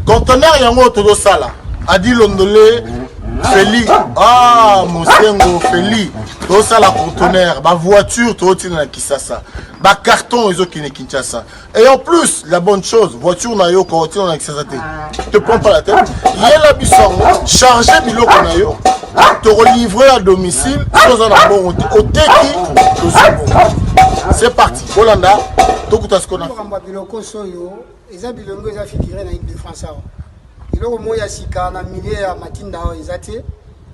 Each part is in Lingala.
conteneur yango todo sala adi londolé Feli Mosengo Feli todo sala conteneur ba voiture todo tina na Kisasa ba carton ezo kine Kinshasa et en plus la bonne chose voiture na yo ko tina na Kisasa te prends pas la tête yela bisongo charger biloko na yo te relivrer à domicile sans un bon au teki c'est parti Holanda tokuta ce qu'on a biloko soyo eza bilongo eza figuré na équipe de France biloko moya sika na milieu ya matinda ezate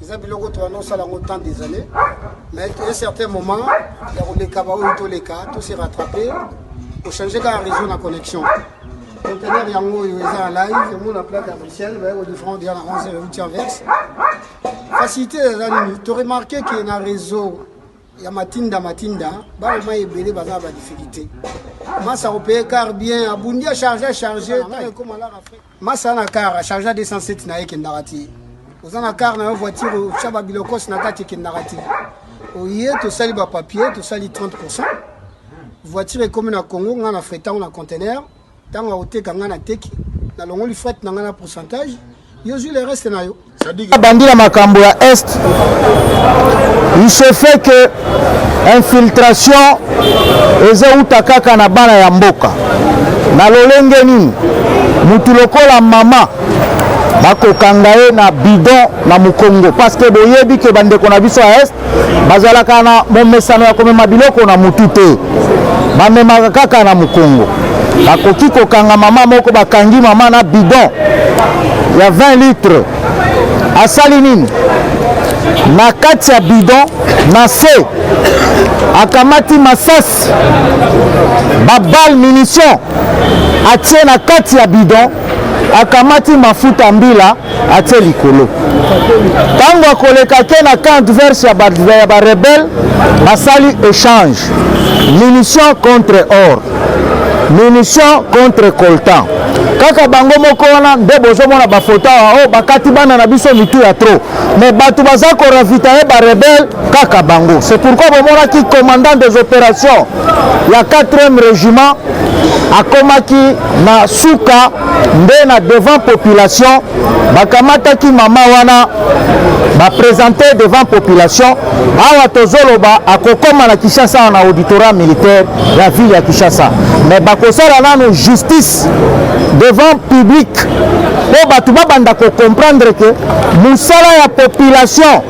eza biloko to annonce la longtemps des années mais à un certain moment il y a les cabao tous les cas tout s'est rattrapé pour changer la réseau de connexion conteneur yango eza en live mon la plaque à Bruxelles va au différent de la 11 verse facilité tu remarqué qu'il y a un réseau ya matinda ba ma ebele baza ba difficulté masa opé car bien abundi a charger comme à l'Afrique masa na car a charger à 207 na yeke narati ozana car na voiture chaba bilokos na kati ke narati oye to sali ba papier to sali 30% voiture comme na Congo ngana fretant na conteneur tanga oteka ngana teki na longo li fret na ngana pourcentage yozu le reste na yo bandi la makambo ya est il se fait que infiltration eza utakaka na bana ya mboka na lolenge nini mutu lokola mama bakokanga ye na bidon na mukongo parce que boyebi ke bandeko na biso ya est bazalaka na momesano ya komema biloko na mutu te bamemaka kaka na mukongo bakoki kokanga mama moko bakangi mama na bidon ya 20 litres asali nini na kati ya bidon na se akamati masasi babal munition atie na kati ya bidon akamati mafuta mbila atie likolo tango akoleka ke na camp adverse ya barebele basali échange munition contre or munition contre coltan kaka bango moko wana nde bozomona bafoto awa bakati bana na biso mitu ya trop mais bato baza koravitaye barebele kaka bango c'est pourquoi bomonaki commandant des opérations ya 4e régiment akomaki na suka nde na devant population bakamataki mama wana baprésente devant population awa tozoloba akokoma na Kinshasa na auditorat militaire ya ville ya Kinshasa mais bakosala nano justice devant public po bato babanda comprendre que musala ya population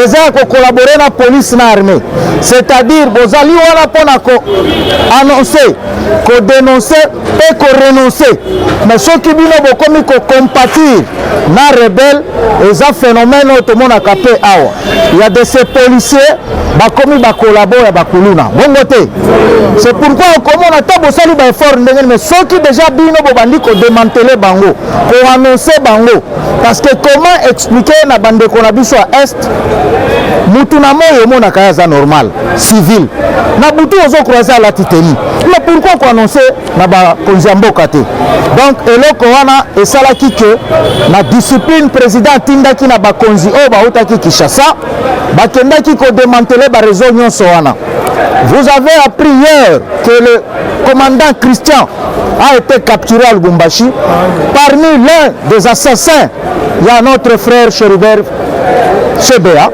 eza ya kokolabore na police na armée c'est-à-dire bozali wana mpona ko-annoncer ko-dénoncer mpe ko-renoncer mais soki bino bokomi ko-compatir na rebelle eza phénomène oyo tomonaka mpe awa ya de ces policiers bakomi bakolabore ya bakuluna bongo te c'est pourquoi okomona ta bosali baeffort ndenge mais soki déjà bino bobandi kodémantele bango ko-annoncer bango parce que comment expliquer na bandeko na biso ya est mutu na moyo omonaka ya aza normal civil na butu ozokroise alati teni mais pourquoi koannonce na bakonzi ya mboka te donc eloko wana esalaki ke na discipline président atindaki na bakonzi oyo bautaki Kinshasa bakendaki kodémantele bareseau nyonso wana. Vous avez appris hier que le commandant Christian a été capturé à Lubumbashi. Parmi l'un des assassins, il y a notre frère Chérubert Chebea.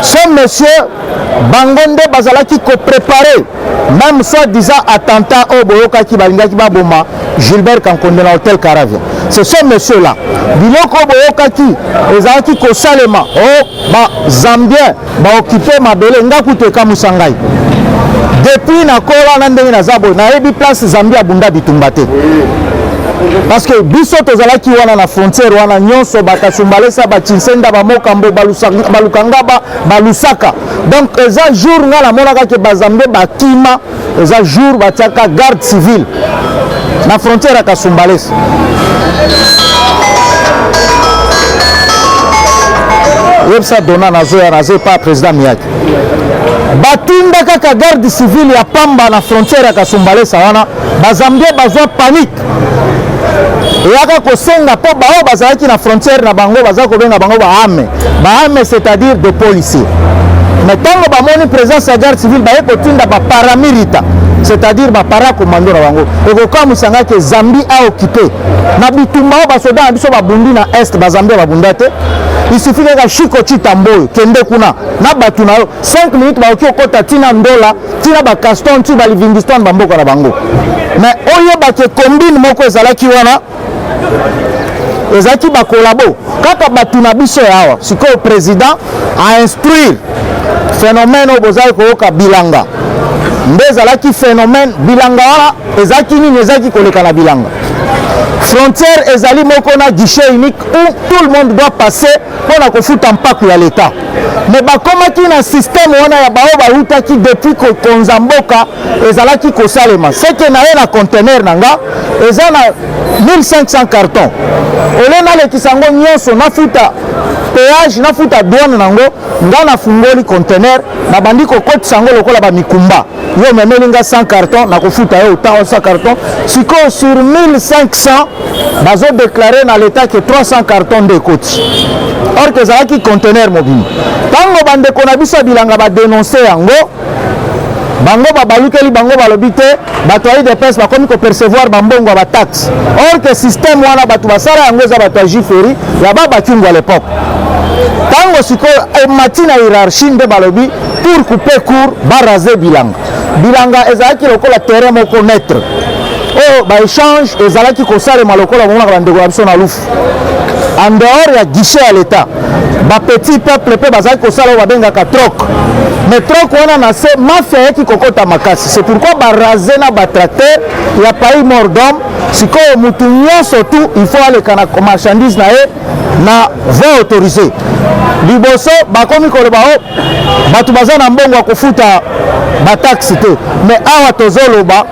Ce monsieur Bangonde Bazalaki qui préparait même soi-disant attentat au Boyoka qui balingaki baboma Gilbert Kankonde dans l'hôtel Caravia. C'est ce monsieur-là. Biloko Boyoka qui ezalaki ko salema oh ba Zambien ba occupé mabele ngakute kamusangai. Depuis na kola na ndenge na zabo na yebi place Zambia bunda bitumbate. Parce que biso tozalaki wana na frontière wana nyonso bakasumbalesa bachinsenda bamokambo balukanga balusaka. Donc eza jour nga la monaka ke bazambe bakima eza jour batiaka garde civile na frontière ya Kasumbalesa. Yebsa dona nazoya naze pa président Miyaki. Batinda kaka garde civile ya pamba na frontière ya Kasumbalesa wana bazambie bazwa panique. Yaka kosenga po bao bazalaki na frontière na bango bazako benga bango baame c'est-à-dire des policiers. mais ntango bamoni présence ya garde civile baye kotinda baparamirita, c'est-à-dire baparakomando na bango ekokamwisanga ke Zambie aoccupé na bitumba oyo basoda na biso babundi na est bazambi babunda te. Il suffit que Chiko Chitamboy kende kuna na batu na 5 minutes baoki okota tina ndola tina ba Caston ti ba Livingston bamboka na bango. Mais oyo ba ke combine moko ezalaki wana ezaki ba collabo kaka batu na biso yawa siko président a instruire phénomène au bozali koyoka bilanga nde ezalaki phénomène bilanga wana ezaki nini ezaki koleka na bilanga. Frontière ezali moko na guichet unique où tout le monde doit passer pour na kofuta mpaku ya l'État. Mais bakomaki na système wana ya bao bautaki depuis kokonza mboka ezalaki kosalema. C'est que na ye na conteneur nanga eza na 1500 cartons. Ole na lekisango nyonso nafuta péage nafuta douane nango nga na fungoli conteneur na bandi kokotisa yango lokola ba mikumba. Yo memeli nga 100 cartons na kofuta yo autant 100 cartons. Siko sur 1500 bazo déclaré na l'état que 300 cartons de koti. Or que ezalaki conteneur mobile. Tango bandeko na biso bilanga ba dénoncer yango bango babalukeli bango balobi te bato ayi de presse bakomi kopercevoir bambongo ba taxe. Or que système wana bato basala yango eza bato ya jiferi ya babakingo à l'époque. Tango sikoyo emati na hiérarchie nde balobi pour couper court baraser bilanga. Bilanga ezalaki lokola terrain moko neutre. Oh ba échange ezalaki kosalema lokola monaka bandeko ya biso na lufu. En dehors ya guichet à l'État ba petit peuple pe bazaki kosala oyo babengaka troc. Mais troc wana na se mafia yaki kokota makasi. C'est pourquoi baraser na batracteur ya pays mort d'homme sikoyo mutu nyonso tu il faut aleka na marchandise na ye na voie autorisée. Liboso bakomi koloba o batu baza na mbongo ya kofuta bataxe te. Mais awa tozoloba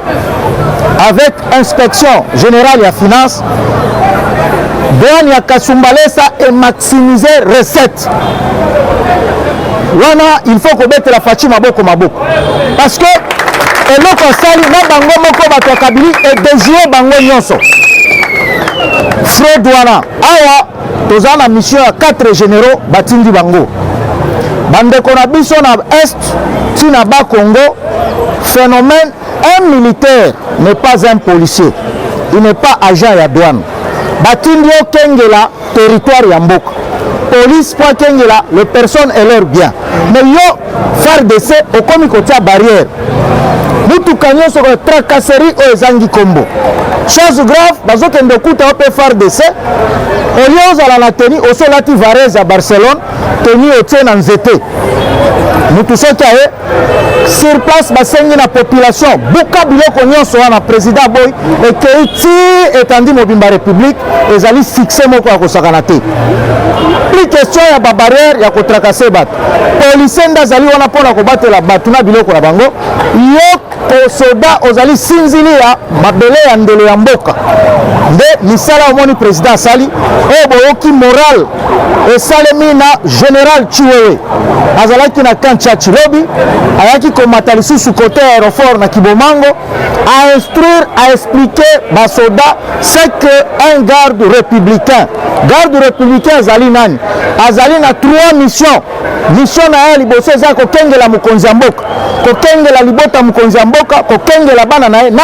avec inspection générale ya finance douane ya Kasumbalesa et maximiser recette. Wana il faut kobetela faci maboko parce que eloko asali na bango moko bato ya Kabili et déjouer bango nyonso. Fraude wana awa toza na mission ya 4 généraux batindi bango bandeko na biso na est tina ba Congo. Phénomène, un militaire n'est pas un policier, il n'est pas agent ya douane. Batindi o kengela territoire ya mboka. Police po kengela les personnes et leurs biens. Mais yo FARDC okomi kotia barrière. Mutuka nyonso ko tracasserie o ezangi kombo. Chose grave bazokende kuta o FARDC. Olio ozala na teni osolati Varese à Barcelone, teni otie na nzete. Mutu soki aye sur place basengi na population buka biloko nyonso wana président boy ekei ti etandi mobimba république ezali succès moko ya kosakana te. Plus question ya babarrière ya kotracasser bato. Policier nda azali wana mpona kobatela bato na biloko na bango. Yo soda ozali sinzili ya mabele ya ndelo ya mboka. Nde misala omoni président asali oyo boyoki moral esalemi na général Chiwewe azalaki na kancha Chilobi ayaki komata lisusu côté aéroport na Kibomango à instruire, à expliquer basoda c'est que un garde républicain azali nani azali na 3 missions. Mission na ye liboso eza kokengela mokonzi ya mboka, kokengela libota mokonzi ya mboka, kokengela bana na ye na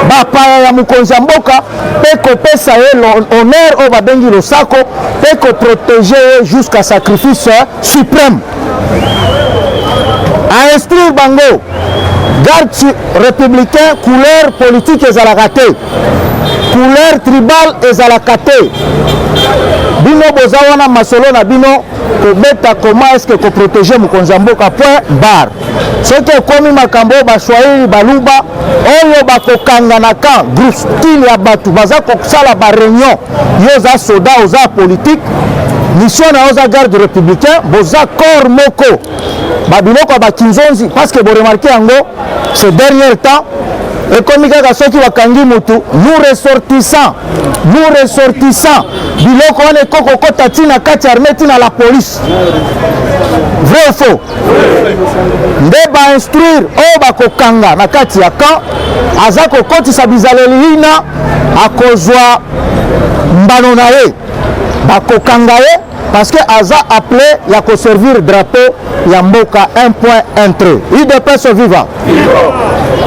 bapaya ya mokonzi ya mboka mpe kopesa ye honneur oyo babengi losako mpe koprotege ye jusqu'à sacrifice suprême. A instruire bango garde républicain couleur politique ezalaka te, couleur tribal ezalaka te. Bino boza wana masolo na bino kobeta comment est-ce que koprotege mokonzi ya mboka point bar. Soki ekomi makambo oyo baswahili baluba oyo bakokanga na camp groupe style ya bato baza kosala bareunion yo oza soda oza politique mission na oza garde républicain boza corps moko babiloko ya bakinzonzi parce que boremarke yango ce dernier temps ekomi kaka soki bakangi mutu nous ressortissant biloko wana ekokokota ntina kati ya armée ntina la police. Vrai ou faux? Nde bainstruire oyo bakokanga na kati ya camp aza kokotisa bizaleli hina akozwa mbano na ye bakokanga ye parce que aza appelé ya koservir drapeau ya mboka 1.13 UDPS viva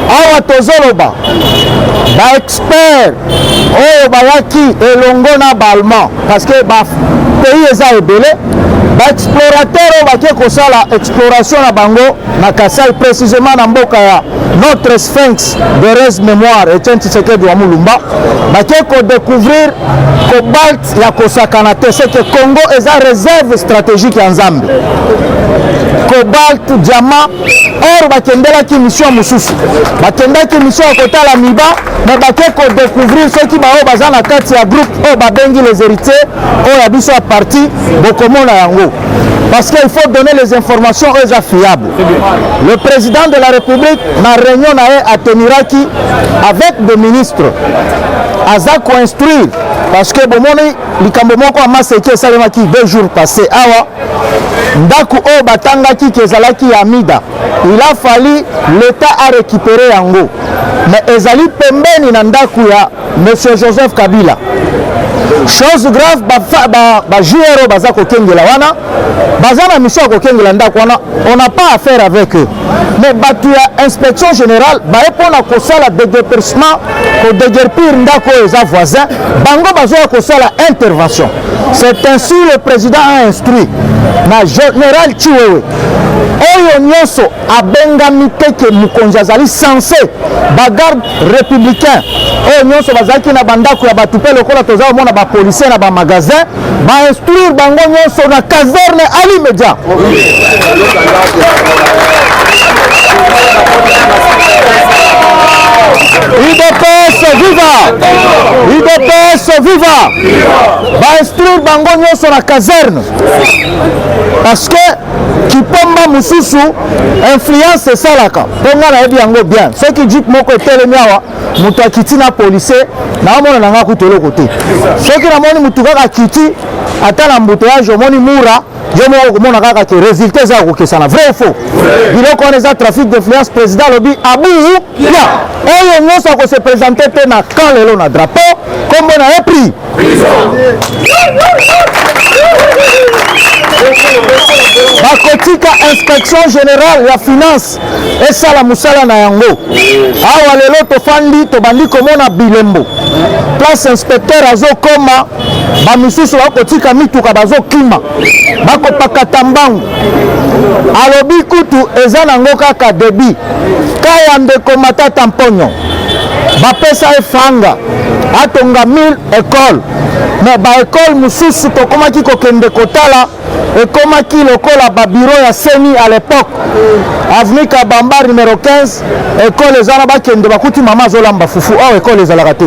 awa tozoloba baexpert oyo bayaki elongo na baallemand parce que bapays eza ebele baexplorateur oyo bake kosala exploration na bango na Kasai précisément na mboka ya notre sphinx de res mémoire Etienne Tshisekedi wa Mulumba bake kodécouvrir cobalt ya kosakana te c'est que Congo eza réserve stratégique ya Nzambe cobalt diamant or bakendelaki mission mosusu bakendaki mission ya kotala miba mais bake kodécouvrir soki baoyo baza na kati ya groupe oyo babengi les héritiers oyo ya biso ya parti bokomona yango parce qu'il faut donner les informations aux fiables. Le président de la République na réunion à Teniraki avec des ministres aza ko instruire parce que bomoni likambo moko amaseke salemaki 2 jours passés awa ndaku o batangaki kezalaki ya mida il a fallu l'état a récupéré yango mais ezali pembeni na ndaku ya monsieur Joseph Kabila chose grave ba joueur baza kokengela wana baza na mission kokengela ndako wana on n'a pas affaire avec eux mais batu ya inspection générale baye pona kosala déguerpissement ko déguerpir ndako eza voisin bango bazo kosala intervention c'est ainsi le président a instruit na général Chiwewe oyo nyonso abengami teke mokonzi azali censé bagarde républicain oyo nyonso bazalaki na bandako ya bato mpe lokola toza komona bapolisier na bamagasin bainstruire bango nyonso na caserne à l'immédiat UDPS viva UDPS viva bainstruire bango nyonso na caserne parce que kipomba mususu influence esalaka mpo nga nayebi yango bien soki jip moko etelemi awa moto akiti na policier naomona nanga kutu eloko te soki namoni motu kaka kiti ata na mbuteyage omoni mura yo moko komona kaka ke résultat eza kokesana vrai ou faux biloko wana eza trafic d'influence président lobi abu ya oyo nyonso akose présente te na camp lelo na drapeau kombo na ye prix bakotika inspection générale ya finance esala mosala na yango awa lelo tofandi tobandi komona bilembo place inspecteur azokoma bamisusu bakotika mituka bazokima bakopakata mbangu alobi kutu eza nango kaka debi kaya ndeko matata mponyo bapesa efanga atonga 1000 école mais baekole mosusu tokomaki kokende kotala ekomaki lokola babiro ya seni à l'époque avenue Kabamba numéro 15 école ezana bakende bakuti mama azolamba fufu awa école ezalaka te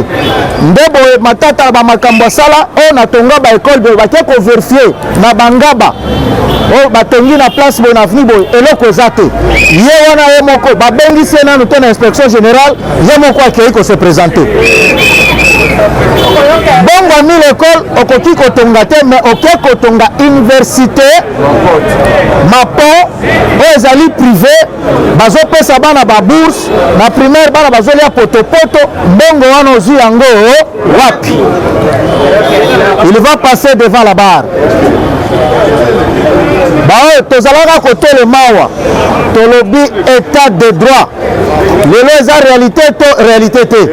ndebo matata bamakambo asala oyo natonga baekole boye bake kovérifie na bangaba oyo batongi na place boye na avenue boye eloko eza te ye wana ye moko babengisi ye nanu te na inspection générale ye moko akei kose présente bongo ami l'école okoki kotonga te mais oke kotonga université mapon oyo ezali privé bazopesa bana babourse na primaire bana bazolia potopoto mbongo wana ozwi yango wapi il va passer devant la barre baoyo tozalaka kotelema awa tolobi état de droit lelo eza réalité to réalité te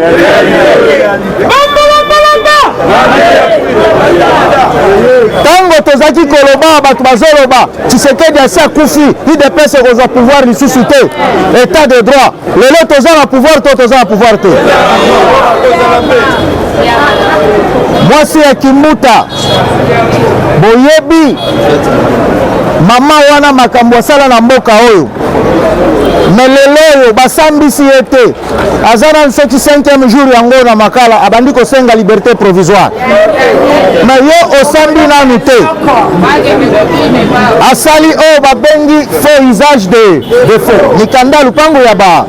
ntango tozalaki koloba bato bazoloba Tshisekedi asi akufi UDPS ekozwa pouvoir lisusu te état de droit lelo toza na pouvoir to toza na pouvoir te mwasi ya kimbuta boyebi mama wana makambo asala na mboka oyo mais lelo oyo basambisi ye te aza na soki 5e jour yango na makala abandi kosenga liberté provisoire mais yo osambi nanu te asali oyo babengi faux usage de faux mikanda lupango ya ba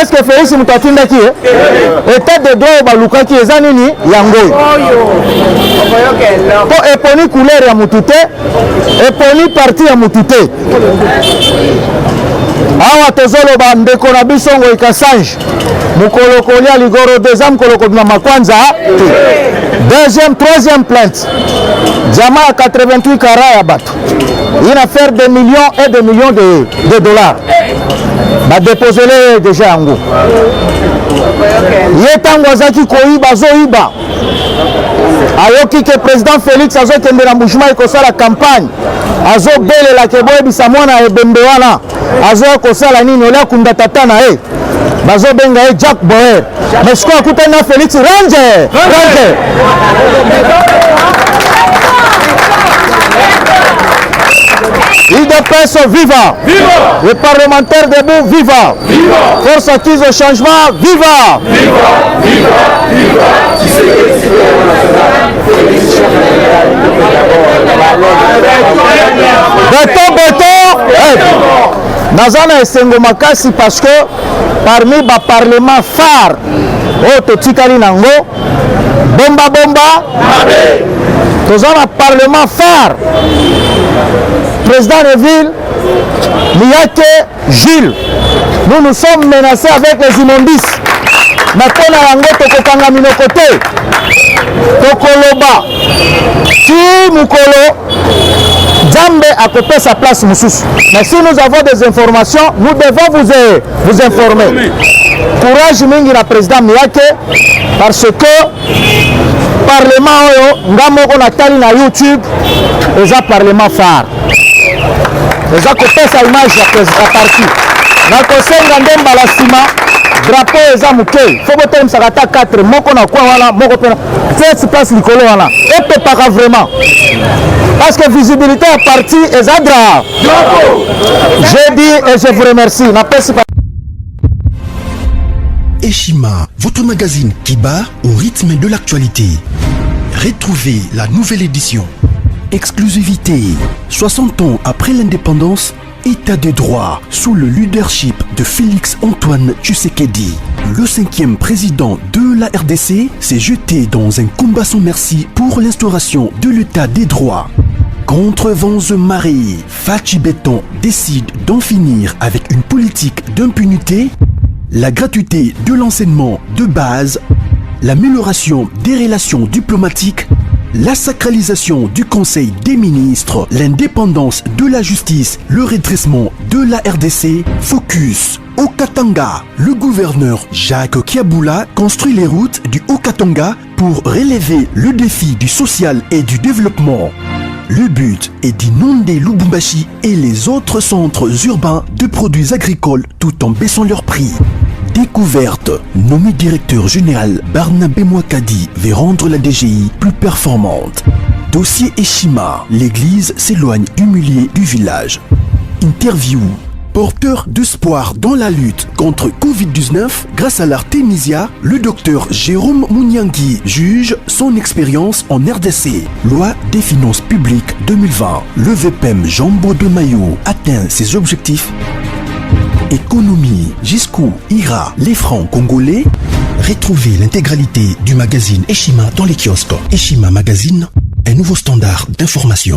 est-ce que Félix moto atindaki état de droit oyo balukaki eza nini yango po eponi couleur ya mutu te eponi parti ya mutu te awa tozoloba ndeko na biso Ngoyi Kasange mokolo kolia ligoro deuxième mokolo kobima makwanza deuxième troisième plainte diamant à 88 carats ya bato une affaire de millions et de millions de dollars badéposele déjà yango ye ntango azalaki koyiba azoyiba ayoki ke président Félix azokende na Mbushima ekosala campagne azobelelaka boyebisa mwana ebembe wana azoya kosala nini olia kunda tata na ye bazobenga ye Jack Boer mais sikoyo akutani na Félix Ranger IDPS viva! Les parlementaires debout viva! Force acquise au changement viva! Béton! Nazana esengo makasi parce que parmi les parlements phares au Totikali Nango, bomba, nous avons un parlement phare. Président de ville, Miyake Gilles. Nous sommes menacés avec les immondices. Maintenant, Yango Tokokanga Minokote, Tokoloba, Si Mukolo, Djambe a coupé sa place Moussous. Mais si nous avons des informations, nous devons vous informer. Courage mingi na président Miyake, parce que Parlement oyo ngamoko na tali na YouTube eza parlement phare eza kopesa image ya parti na kosenga ndemba la sima drapeau eza muke faut botelemisa ata 4 moko na kwa wana moko pena first place likolo wana epepaka vraiment parce que visibilité ya parti eza drapeau. Je dis et je vous remercie na pesi Eshima, votre magazine qui bat au rythme de l'actualité. Retrouvez la nouvelle édition. Exclusivité. 60 ans après l'indépendance, État de droit sous le leadership de Félix Antoine Tshisekedi. Le 5e président de la RDC s'est jeté dans un combat sans merci pour l'instauration de l'État des droits. Contre vents et marées, Fachi Béton décide d'en finir avec une politique d'impunité, la gratuité de l'enseignement de base, l'amélioration des relations diplomatiques, la sacralisation du Conseil des ministres, l'indépendance de la justice, le redressement de la RDC, focus au Katanga. Le gouverneur Jacques Kiaboula construit les routes du Haut-Katanga pour relever le défi du social et du développement. Le but est d'inonder Lubumbashi et les autres centres urbains de produits agricoles tout en baissant leurs prix. Découverte, nommé directeur général Barnabé Mouakadi veut rendre la DGI plus performante. Dossier Eshima, l'église s'éloigne du milieu du village. Interview, porteur d'espoir dans la lutte contre Covid-19 grâce à l'artémisia, le docteur Jérôme Mouniangui juge son expérience en RDC. Loi des finances publiques 2020. Le VPM Jambo de Mayo atteint ses objectifs. Économie, jusqu'où ira les francs congolais? Retrouvez l'intégralité du magazine Eshima dans les kiosques. Eshima Magazine, un nouveau standard d'information.